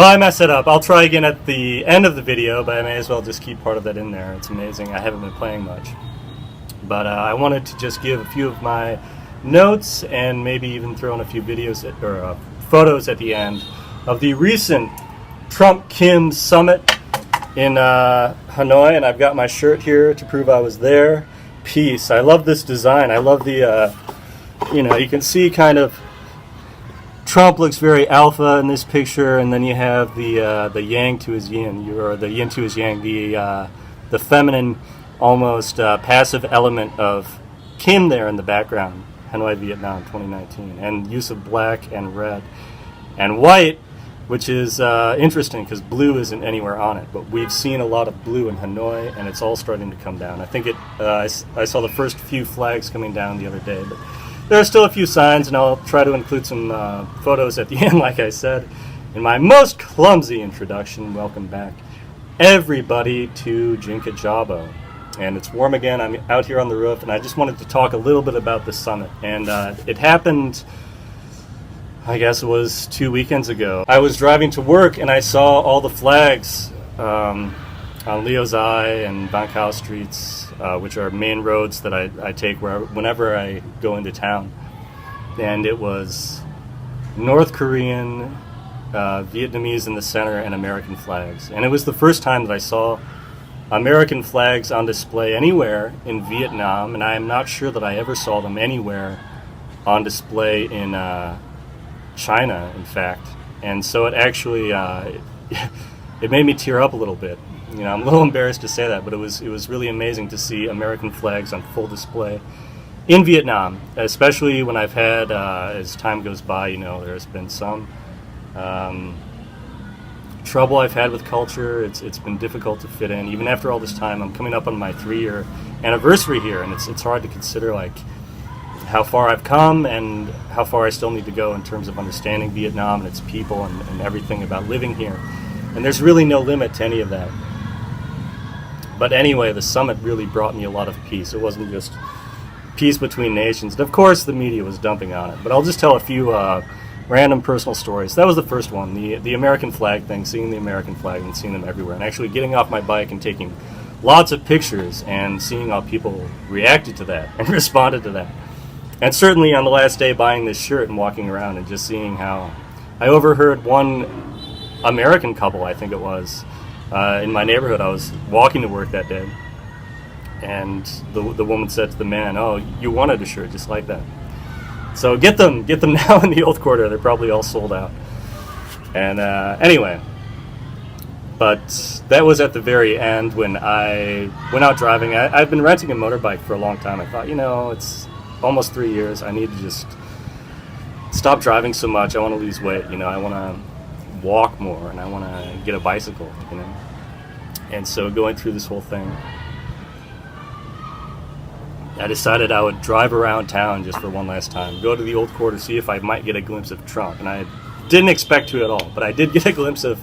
Oh, I messed it up. I'll try again at the end of the video, but I may as well just keep part of that in there. It's amazing. I haven't been playing much. But I wanted to just give a few of my notes and maybe even throw in a few videos or photos at the end of the recent Trump-Kim summit in Hanoi. And I've got my shirt here to prove I was there. Peace. I love this design. I love the, you can see kind of Trump looks very alpha in this picture, and then you have the yang to his yin, or the yin to his yang, the feminine, almost passive element of Kim there in the background. Hanoi, Vietnam, 2019, and use of black and red and white, which is interesting because blue isn't anywhere on it. But we've seen a lot of blue in Hanoi, and it's all starting to come down. I think I saw the first few flags coming down the other day, but there are still a few signs, and I'll try to include some photos at the end, like I said. In my most clumsy introduction, welcome back, everybody, to Jinka Jabo. And it's warm again. I'm out here on the roof, and I just wanted to talk a little bit about the summit. And it happened, I guess it was 2 weekends ago. I was driving to work, and I saw all the flags on Leo Zai and Ban Khao streets, which are main roads that I take whenever I go into town. And it was North Korean, Vietnamese in the center, and American flags. And it was the first time that I saw American flags on display anywhere in Vietnam, and I am not sure that I ever saw them anywhere on display in China, in fact. And so it actually it made me tear up a little bit. I'm a little embarrassed to say that, but it was really amazing to see American flags on full display in Vietnam, especially when I've had, as time goes by, there's been some trouble I've had with culture. It's been difficult to fit in. Even after all this time, I'm coming up on my 3-year anniversary here, and it's hard to consider how far I've come and how far I still need to go in terms of understanding Vietnam and its people and everything about living here. And there's really no limit to any of that. But anyway, the summit really brought me a lot of peace. It wasn't just peace between nations. And of course, the media was dumping on it. But I'll just tell a few random personal stories. That was the first one, the American flag thing, seeing the American flag and seeing them everywhere, and actually getting off my bike and taking lots of pictures and seeing how people reacted to that and responded to that. And certainly on the last day buying this shirt and walking around and just seeing how I overheard one American couple, I think it was, in my neighborhood. I was walking to work that day, and the woman said to the man, "Oh, you wanted a shirt just like that. So get them now in the old quarter. They're probably all sold out." And anyway, but that was at the very end when I went out driving. I've been renting a motorbike for a long time. I thought, it's almost 3 years. I need to just stop driving so much. I want to lose weight. I want to walk more, and I want to get a bicycle. And so going through this whole thing, I decided I would drive around town just for one last time, go to the old quarter, see if I might get a glimpse of Trump. And I didn't expect to at all, but I did get a glimpse of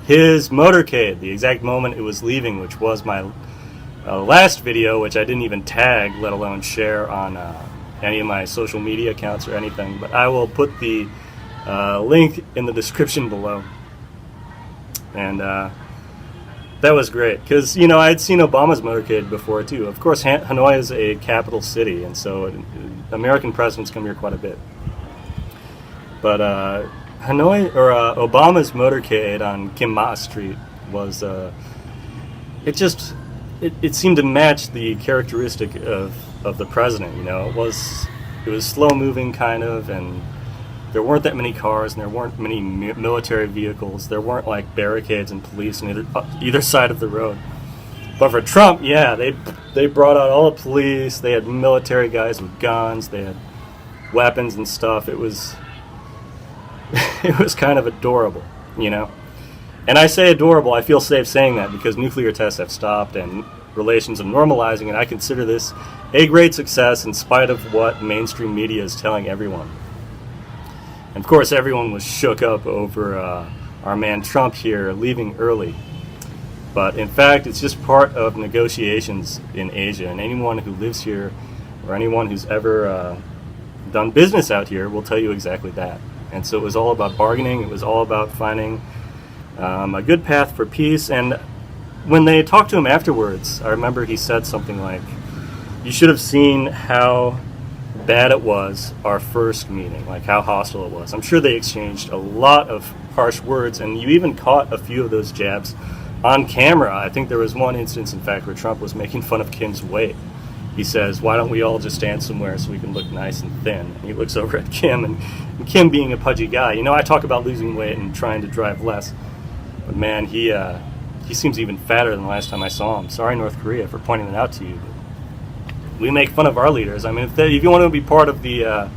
his motorcade, the exact moment it was leaving, which was my last video, which I didn't even tag, let alone share on any of my social media accounts or anything. But I will put the link in the description below. And that was great, because, I'd seen Obama's motorcade before, too. Of course, Hanoi is a capital city, and so American presidents come here quite a bit. But Hanoi, or Obama's motorcade on Kim Ma Street was, it seemed to match the characteristic of the president, It was slow-moving, kind of, and there weren't that many cars, and there weren't many military vehicles. There weren't barricades and police on either side of the road. But for Trump, yeah, they brought out all the police. They had military guys with guns. They had weapons and stuff. It was kind of adorable, And I say adorable. I feel safe saying that because nuclear tests have stopped and relations are normalizing, and I consider this a great success in spite of what mainstream media is telling everyone. And of course, everyone was shook up over our man Trump here leaving early. But in fact, it's just part of negotiations in Asia. And anyone who lives here or anyone who's ever done business out here will tell you exactly that. And so it was all about bargaining. It was all about finding a good path for peace. And when they talked to him afterwards, I remember he said something like, "You should have seen how bad it was our first meeting, like how hostile it was." I'm sure they exchanged a lot of harsh words, and you even caught a few of those jabs on camera. I think there was one instance, in fact, where Trump was making fun of Kim's weight. He says, "Why don't we all just stand somewhere so we can look nice and thin?" And he looks over at Kim, and Kim being a pudgy guy, I talk about losing weight and trying to drive less, but man, he seems even fatter than the last time I saw him. Sorry, North Korea, for pointing it out to you. We make fun of our leaders. I mean, if you want to be part of the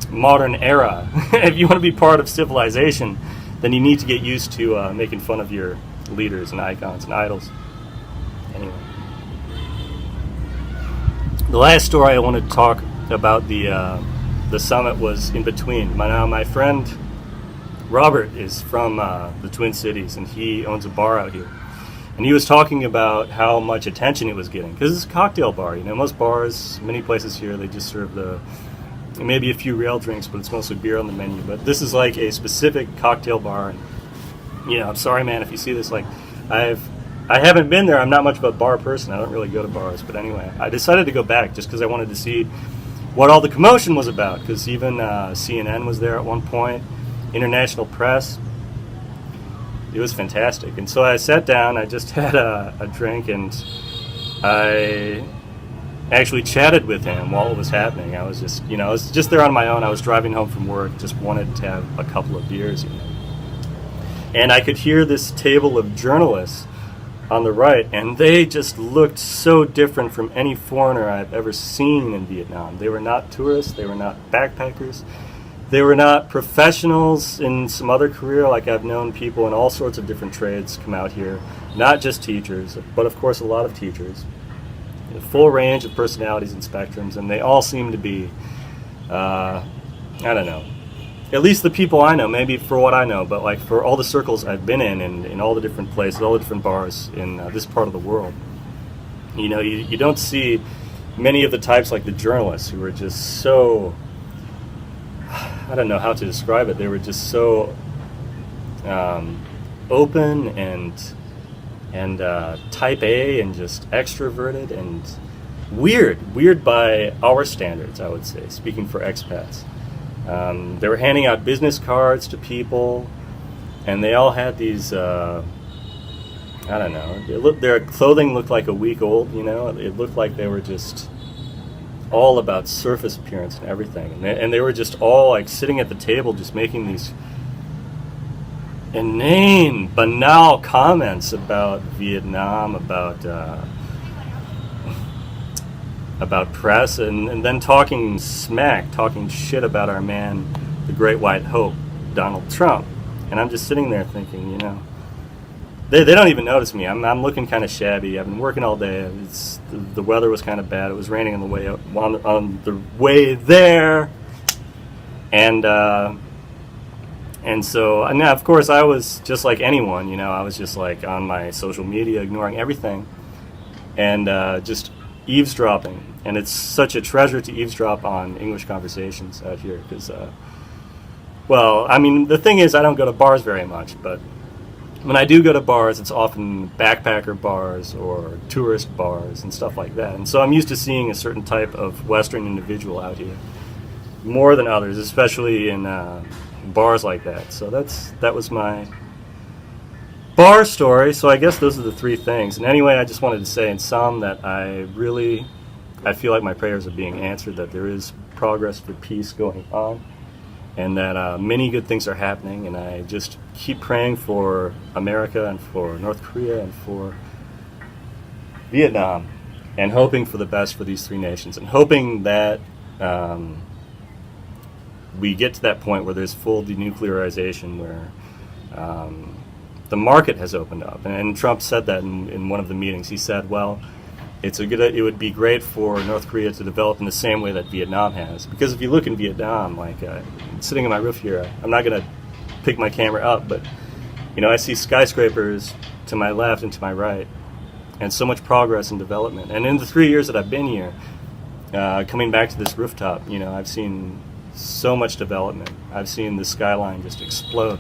modern era, if you want to be part of civilization, then you need to get used to making fun of your leaders and icons and idols. Anyway, the last story I wanted to talk about the summit was in between. My friend Robert is from the Twin Cities, and he owns a bar out here. And he was talking about how much attention it was getting, because it's a cocktail bar. Most bars, many places here, they just serve maybe a few rail drinks, but it's mostly beer on the menu. But this is like a specific cocktail bar, and I'm sorry, man, if you see this. Like, I haven't been there. I'm not much of a bar person. I don't really go to bars. But anyway, I decided to go back just because I wanted to see what all the commotion was about. Because even CNN was there at one point, international press. It was fantastic. And so I sat down, I just had a drink, and I actually chatted with him while it was happening. I was just there on my own. I was driving home from work, just wanted to have a couple of beers. And I could hear this table of journalists on the right, and they just looked so different from any foreigner I've ever seen in Vietnam. They were not tourists, they were not backpackers. They were not professionals in some other career. Like, I've known people in all sorts of different trades come out here, not just teachers, but of course a lot of teachers. A full range of personalities and spectrums, and they all seem to be, I don't know, at least the people I know, maybe for what I know, but like for all the circles I've been in all the different places, all the different bars in this part of the world, you don't see many of the types like the journalists who are just so, I don't know how to describe it. They were just so open and type A and just extroverted and weird by our standards, I would say, speaking for expats. They were handing out business cards to people, and they all had these, I don't know, their clothing looked like a week old, It looked like they were just all about surface appearance and everything. And they were just all like sitting at the table just making these inane, banal comments about Vietnam, about press, and then talking shit about our man, the Great White Hope, Donald Trump. And I'm just sitting there thinking, they don't even notice me. I'm looking kind of shabby. I've been working all day. The weather was kind of bad. It was raining on the way up, on the way there, and so now, of course, I was just like anyone. I was just like on my social media, ignoring everything, and just eavesdropping. And it's such a treasure to eavesdrop on English conversations out here, because, the thing is, I don't go to bars very much, but when I do go to bars, it's often backpacker bars or tourist bars and stuff like that. And so I'm used to seeing a certain type of Western individual out here, more than others, especially in bars like that. So that was my bar story. So I guess those are the three things. And anyway, I just wanted to say in sum that I feel like my prayers are being answered, that there is progress for peace going on, and that many good things are happening, and I just keep praying for America and for North Korea and for Vietnam, and hoping for the best for these three nations, and hoping that we get to that point where there's full denuclearization, where the market has opened up. And Trump said that in one of the meetings. He said, well, it would be great for North Korea to develop in the same way that Vietnam has. Because if you look in Vietnam, like sitting on my roof here, I'm not going to pick my camera up, but I see skyscrapers to my left and to my right, and so much progress and development. And in the 3 years that I've been here, coming back to this rooftop, I've seen so much development. I've seen the skyline just explode.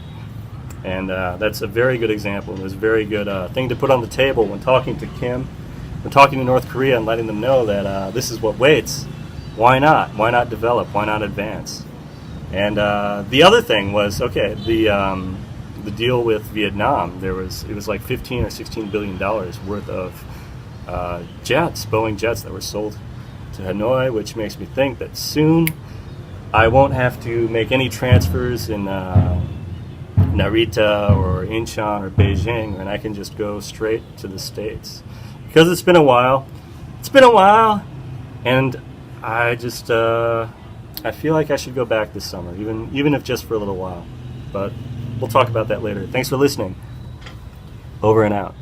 And that's a very good example. It was a very good thing to put on the table when talking to Kim, when talking to North Korea and letting them know that this is what waits. Why not? Why not develop? Why not advance? And the other thing was, okay, the deal with Vietnam. It was like 15 or 16 billion dollars worth of jets, Boeing jets that were sold to Hanoi, which makes me think that soon I won't have to make any transfers in Narita or Incheon or Beijing, and I can just go straight to the States. Because it's been a while. It's been a while, and I just I feel like I should go back this summer, even if just for a little while. But we'll talk about that later. Thanks for listening. Over and out.